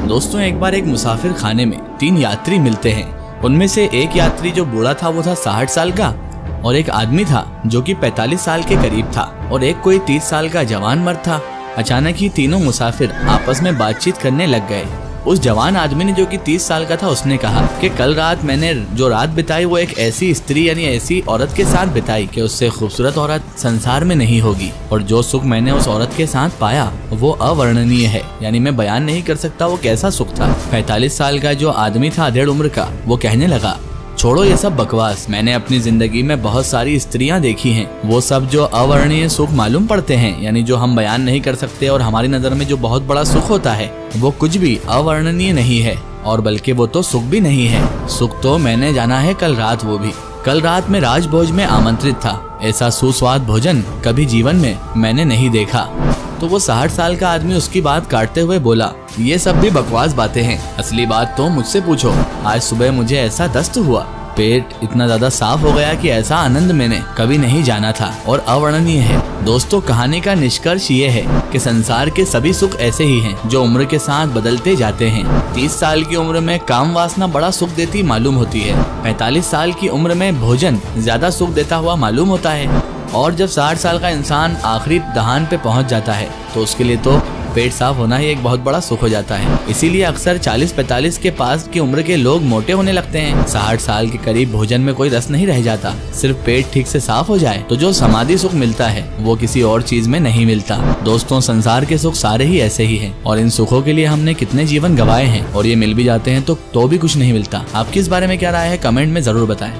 दोस्तों, एक बार एक मुसाफिर खाने में 3 यात्री मिलते हैं। उनमें से एक यात्री जो बूढ़ा था वो था 60 साल का, और एक आदमी था जो कि 45 साल के करीब था, और एक कोई 30 साल का जवान मर्द था। अचानक ही तीनों मुसाफिर आपस में बातचीत करने लग गए। उस जवान आदमी ने, जो कि 30 साल का था, उसने कहा कि कल रात मैंने जो रात बिताई वो एक ऐसी स्त्री यानी ऐसी औरत के साथ बिताई कि उससे खूबसूरत औरत संसार में नहीं होगी, और जो सुख मैंने उस औरत के साथ पाया वो अवर्णनीय है, यानी मैं बयान नहीं कर सकता वो कैसा सुख था। 45 साल का जो आदमी था अधेड़ उम्र का, वो कहने लगा, छोड़ो ये सब बकवास, मैंने अपनी जिंदगी में बहुत सारी स्त्रियां देखी हैं। वो सब जो अवर्णनीय सुख मालूम पड़ते हैं, यानी जो हम बयान नहीं कर सकते और हमारी नजर में जो बहुत बड़ा सुख होता है, वो कुछ भी अवर्णनीय नहीं है, और बल्कि वो तो सुख भी नहीं है। सुख तो मैंने जाना है कल रात, वो भी कल रात में राजभोज में आमंत्रित था। ऐसा सुस्वाद भोजन कभी जीवन में मैंने नहीं देखा। तो वो 60 साल का आदमी उसकी बात काटते हुए बोला, ये सब भी बकवास बातें हैं, असली बात तो मुझसे पूछो। आज सुबह मुझे ऐसा दस्त हुआ, पेट इतना ज्यादा साफ हो गया कि ऐसा आनंद मैंने कभी नहीं जाना था, और अवर्णनीय है। दोस्तों, कहानी का निष्कर्ष ये है कि संसार के सभी सुख ऐसे ही हैं जो उम्र के साथ बदलते जाते हैं। 30 साल की उम्र में काम वासना बड़ा सुख देती मालूम होती है, 45 साल की उम्र में भोजन ज्यादा सुख देता हुआ मालूम होता है, और जब 60 साल का इंसान आखिरी दहान पे पहुंच जाता है तो उसके लिए तो पेट साफ होना ही एक बहुत बड़ा सुख हो जाता है। इसीलिए अक्सर 40-45 के पास की उम्र के लोग मोटे होने लगते हैं। 60 साल के करीब भोजन में कोई रस नहीं रह जाता, सिर्फ पेट ठीक से साफ हो जाए तो जो समाधि सुख मिलता है वो किसी और चीज में नहीं मिलता। दोस्तों, संसार के सुख सारे ही ऐसे ही हैं, और इन सुखों के लिए हमने कितने जीवन गंवाए हैं, और ये मिल भी जाते हैं तो भी कुछ नहीं मिलता। आपकी इस बारे में क्या राय है, कमेंट में जरूर बताएं।